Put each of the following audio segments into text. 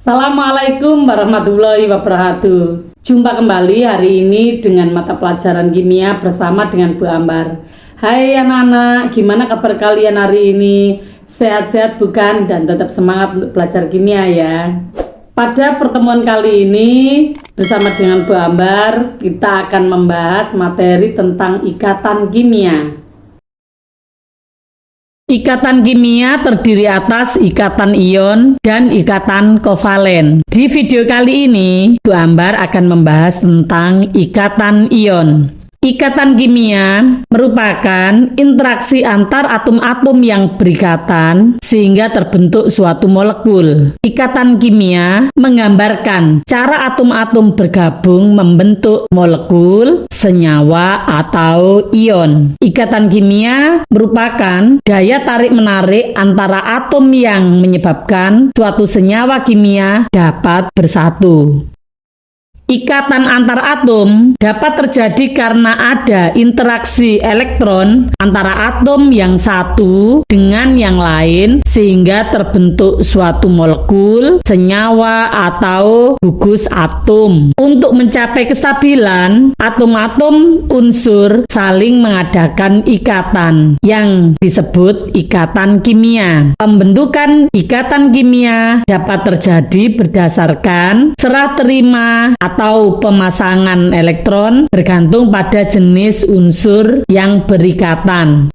Assalamualaikum warahmatullahi wabarakatuh. Jumpa kembali hari ini dengan mata pelajaran kimia bersama dengan Bu Ambar. Hai anak-anak, gimana kabar kalian hari ini? Sehat-sehat bukan? Dan tetap semangat untuk belajar kimia ya. Pada pertemuan kali ini bersama dengan Bu Ambar, kita akan membahas materi tentang ikatan kimia. Ikatan kimia terdiri atas ikatan ion dan ikatan kovalen. Di video kali ini, Bu Ambar akan membahas tentang ikatan ion. Ikatan kimia merupakan interaksi antar atom-atom yang berikatan sehingga terbentuk suatu molekul. Ikatan kimia menggambarkan cara atom-atom bergabung membentuk molekul, senyawa, atau ion. Ikatan kimia merupakan daya tarik-menarik antara atom yang menyebabkan suatu senyawa kimia dapat bersatu. Ikatan antar atom dapat terjadi karena ada interaksi elektron antara atom yang satu dengan yang lain sehingga terbentuk suatu molekul, senyawa, atau gugus atom. Untuk mencapai kestabilan, atom-atom unsur saling mengadakan ikatan yang disebut ikatan kimia. Pembentukan ikatan kimia dapat terjadi berdasarkan serah terima atau pemasangan elektron bergantung pada jenis unsur yang berikatan.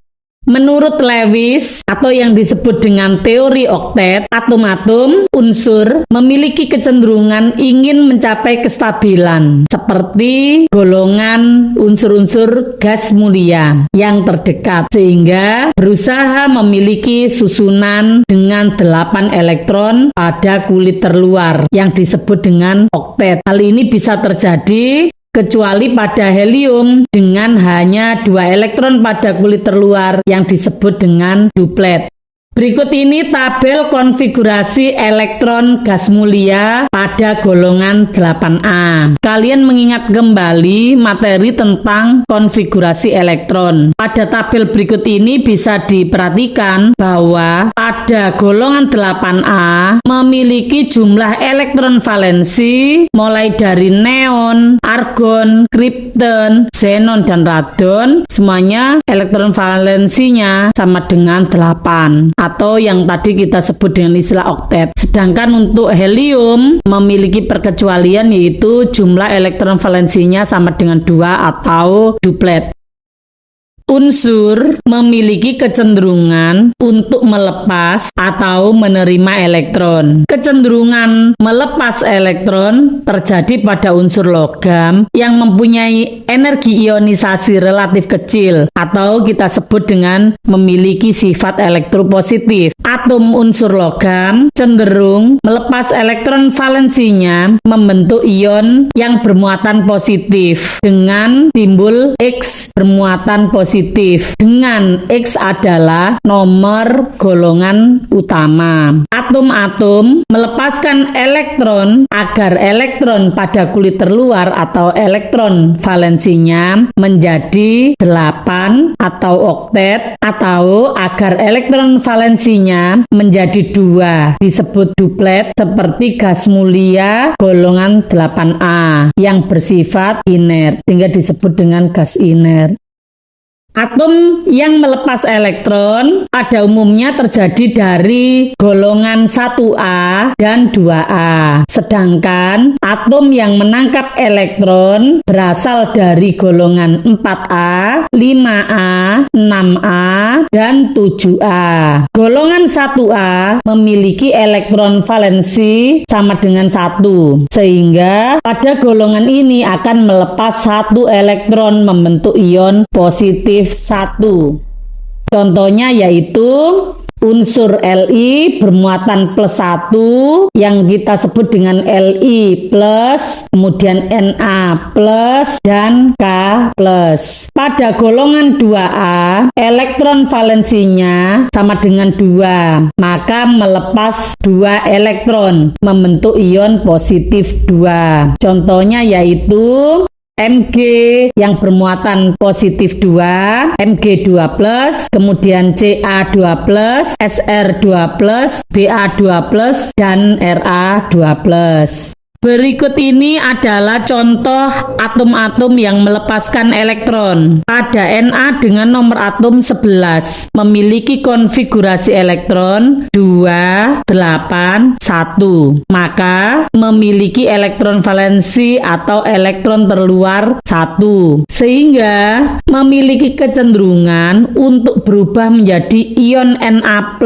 Menurut Lewis atau yang disebut dengan teori oktet, atom-atom unsur memiliki kecenderungan ingin mencapai kestabilan seperti golongan unsur-unsur gas mulia yang terdekat sehingga berusaha memiliki susunan dengan 8 elektron pada kulit terluar yang disebut dengan oktet. Hal ini bisa terjadi kecuali pada helium dengan hanya 2 elektron pada kulit terluar yang disebut dengan duplet. Berikut ini tabel konfigurasi elektron gas mulia pada golongan 8A. Kalian mengingat kembali materi tentang konfigurasi elektron. Pada tabel berikut ini bisa diperhatikan bahwa pada golongan 8A memiliki jumlah elektron valensi mulai dari neon, argon, kripton, xenon, dan radon. Semuanya elektron valensinya sama dengan 8. Atau yang tadi kita sebut dengan istilah oktet. Sedangkan untuk helium memiliki perkecualian yaitu jumlah elektron valensinya sama dengan 2 atau duplet. Unsur memiliki kecenderungan untuk melepas atau menerima elektron. Kecenderungan melepas elektron terjadi pada unsur logam yang mempunyai energi ionisasi relatif kecil atau kita sebut dengan memiliki sifat elektropositif. Atom unsur logam cenderung melepas elektron valensinya membentuk ion yang bermuatan positif dengan timbul X bermuatan positif, dengan X adalah nomor golongan utama. Atom-atom melepaskan elektron agar elektron pada kulit terluar atau elektron valensinya menjadi 8 atau oktet, atau agar elektron valensinya menjadi 2 disebut duplet seperti gas mulia golongan 8A yang bersifat inert sehingga disebut dengan gas inert. Atom yang melepas elektron pada umumnya terjadi dari golongan 1A dan 2A. Sedangkan atom yang menangkap elektron berasal dari golongan 4A, 5A, 6A, dan 7A. Golongan 1A memiliki elektron valensi sama dengan 1, sehingga pada golongan ini akan melepas 1 elektron membentuk ion positif 1. Contohnya yaitu unsur Li bermuatan plus 1 yang kita sebut dengan Li plus, kemudian Na plus, dan K plus. Pada golongan 2A, elektron valensinya sama dengan 2, maka melepas 2 elektron membentuk ion positif 2. Contohnya yaitu Mg yang bermuatan positif 2, Mg2+, kemudian Ca2+, Sr2+, Ba2+, dan Ra2+. Berikut ini adalah contoh atom-atom yang melepaskan elektron. Pada Na dengan nomor atom 11 memiliki konfigurasi elektron 2, 8, 1. Maka memiliki elektron valensi atau elektron terluar 1. Sehingga memiliki kecenderungan untuk berubah menjadi ion Na+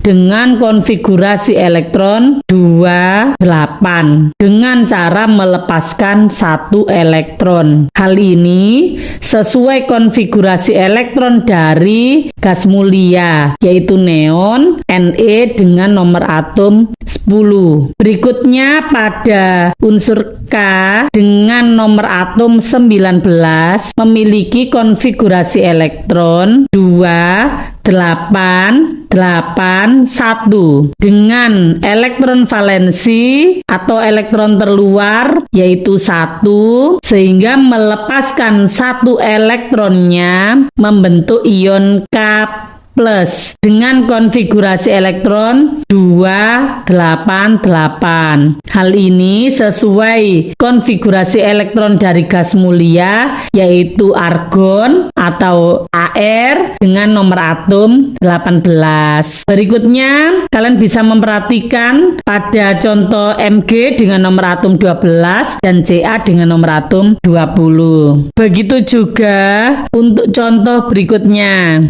dengan konfigurasi elektron 2, 8. Dengan cara melepaskan 1 elektron. Hal ini sesuai konfigurasi elektron dari gas mulia, yaitu neon Ne dengan nomor atom 10. Berikutnya pada unsur K dengan nomor atom 19 memiliki konfigurasi elektron 2, 8, 8, 1 dengan elektron valensi atau elektron terluar yaitu 1, sehingga melepaskan 1 elektronnya membentuk ion K+ dengan konfigurasi elektron 2, 8, 8. Hal ini sesuai konfigurasi elektron dari gas mulia yaitu argon atau Ar dengan nomor atom 18. Berikutnya kalian bisa memperhatikan pada contoh Mg dengan nomor atom 12 dan Ca dengan nomor atom 20. Begitu juga untuk contoh berikutnya.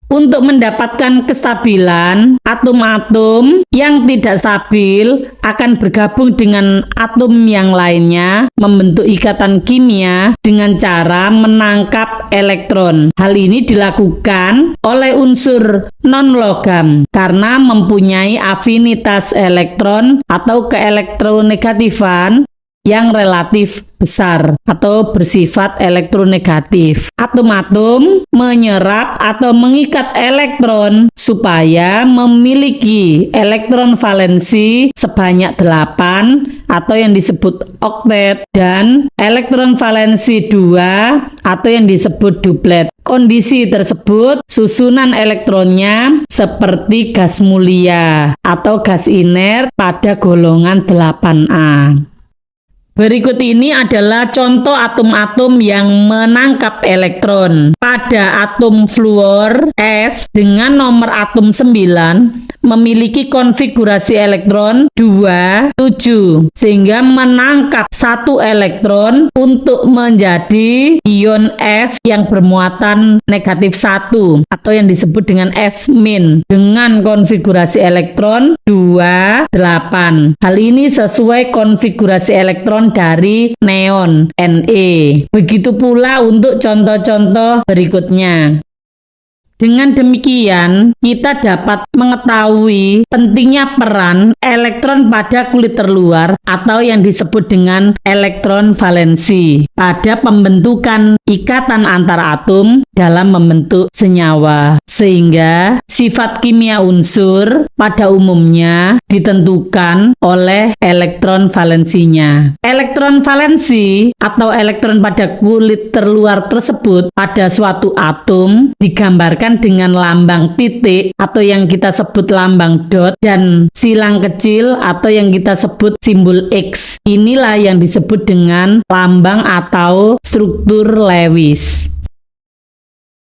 Untuk mendapatkan kestabilan, atom-atom yang tidak stabil akan bergabung dengan atom yang lainnya membentuk ikatan kimia dengan cara menangkap elektron. Hal ini dilakukan oleh unsur non-logam karena mempunyai afinitas elektron atau keelektronegatifan yang relatif besar atau bersifat elektronegatif. Atom-atom menyerap atau mengikat elektron supaya memiliki elektron valensi sebanyak 8 atau yang disebut oktet dan elektron valensi 2 atau yang disebut duplet. Kondisi tersebut susunan elektronnya seperti gas mulia atau gas inert pada golongan 8A. Berikut ini adalah contoh atom-atom yang menangkap elektron. Pada atom fluor F dengan nomor atom 9 memiliki konfigurasi elektron 2, 7 sehingga menangkap 1 elektron untuk menjadi ion F yang bermuatan negatif 1 atau yang disebut dengan F- dengan konfigurasi elektron 2, 8. Hal ini sesuai konfigurasi elektron dari neon Ne. Begitu pula untuk contoh-contoh berikutnya. Dengan demikian, kita dapat mengetahui pentingnya peran elektron pada kulit terluar atau yang disebut dengan elektron valensi pada pembentukan ikatan antar atom dalam membentuk senyawa. Sehingga sifat kimia unsur pada umumnya ditentukan oleh elektron valensinya. Elektron valensi atau elektron pada kulit terluar tersebut pada suatu atom digambarkan dengan lambang titik atau yang kita sebut lambang dot dan silang kecil atau yang kita sebut simbol X. Inilah yang disebut dengan lambang atau struktur Lewis.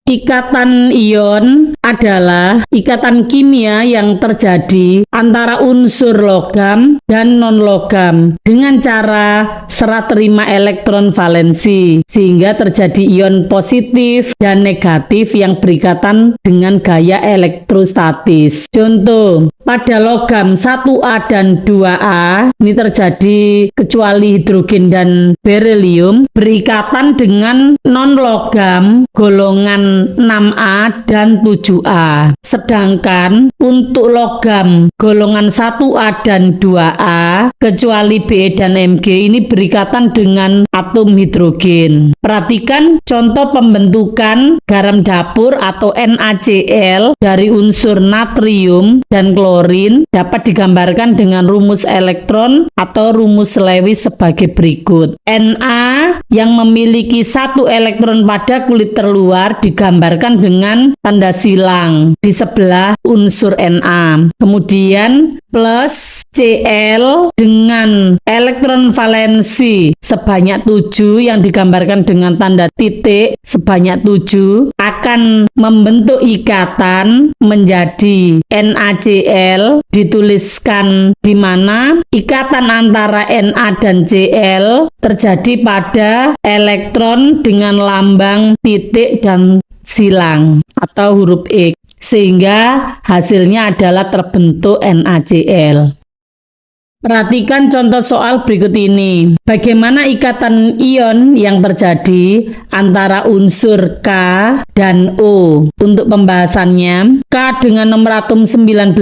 Ikatan ion adalah ikatan kimia yang terjadi antara unsur logam dan non-logam dengan cara serah terima elektron valensi sehingga terjadi ion positif dan negatif yang berikatan dengan gaya elektrostatis. Contoh, pada logam 1A dan 2A ini terjadi kecuali hidrogen dan berilium berikatan dengan non-logam golongan 6A dan 7A. Sedangkan untuk logam golongan 1A dan 2A kecuali Be dan Mg ini berikatan dengan atom hidrogen. Perhatikan contoh pembentukan garam dapur atau NaCl dari unsur natrium dan klorida klorin dapat digambarkan dengan rumus elektron atau rumus Lewis sebagai berikut. Na yang memiliki satu elektron pada kulit terluar digambarkan dengan tanda silang di sebelah unsur Na. Kemudian plus Cl dengan elektron valensi sebanyak 7 yang digambarkan dengan tanda titik sebanyak 7 akan membentuk ikatan menjadi NaCl, dituliskan di mana ikatan antara Na dan Cl terjadi pada elektron dengan lambang titik dan silang atau huruf X, sehingga hasilnya adalah terbentuk NaCl. Perhatikan contoh soal berikut ini. Bagaimana ikatan ion yang terjadi antara unsur K dan O? Untuk pembahasannya, K dengan nomor atom 19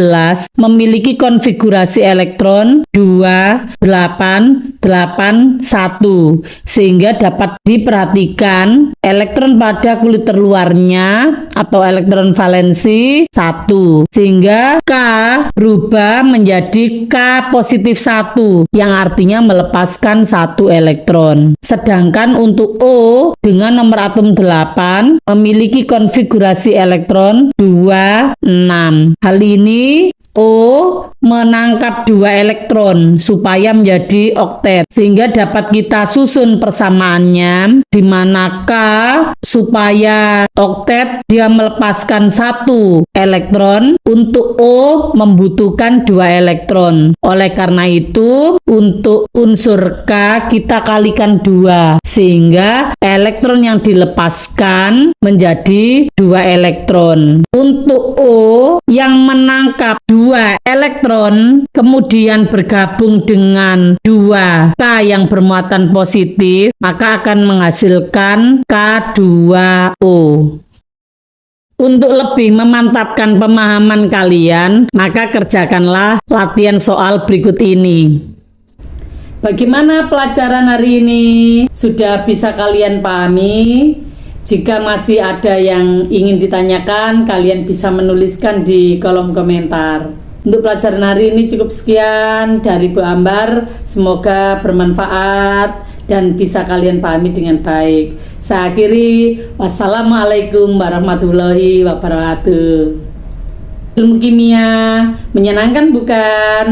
memiliki konfigurasi elektron 2, 8, 8, 1, sehingga dapat diperhatikan elektron pada kulit terluarnya atau elektron valensi 1, sehingga K berubah menjadi K positif 1 yang artinya melepaskan 1 elektron. Sedangkan untuk O dengan nomor atom 8 memiliki konfigurasi elektron 2, 6. Hal ini O menangkap 2 elektron supaya menjadi oktet, sehingga dapat kita susun persamaannya di mana K supaya oktet dia melepaskan 1 elektron, untuk O membutuhkan 2 elektron. Oleh karena itu untuk unsur K kita kalikan 2 sehingga elektron yang dilepaskan menjadi 2 elektron. Untuk O yang menangkap 2 elektron kemudian bergabung dengan 2 K yang bermuatan positif, maka akan menghasilkan K2O. Untuk lebih memantapkan pemahaman kalian, maka kerjakanlah latihan soal berikut ini. Bagaimana pelajaran hari ini? Sudah bisa kalian pahami? Jika masih ada yang ingin ditanyakan, kalian bisa menuliskan di kolom komentar. Untuk pelajaran hari ini cukup sekian dari Bu Ambar. Semoga bermanfaat dan bisa kalian pahami dengan baik. Saya akhiri. Wassalamualaikum warahmatullahi wabarakatuh. Ilmu kimia menyenangkan bukan?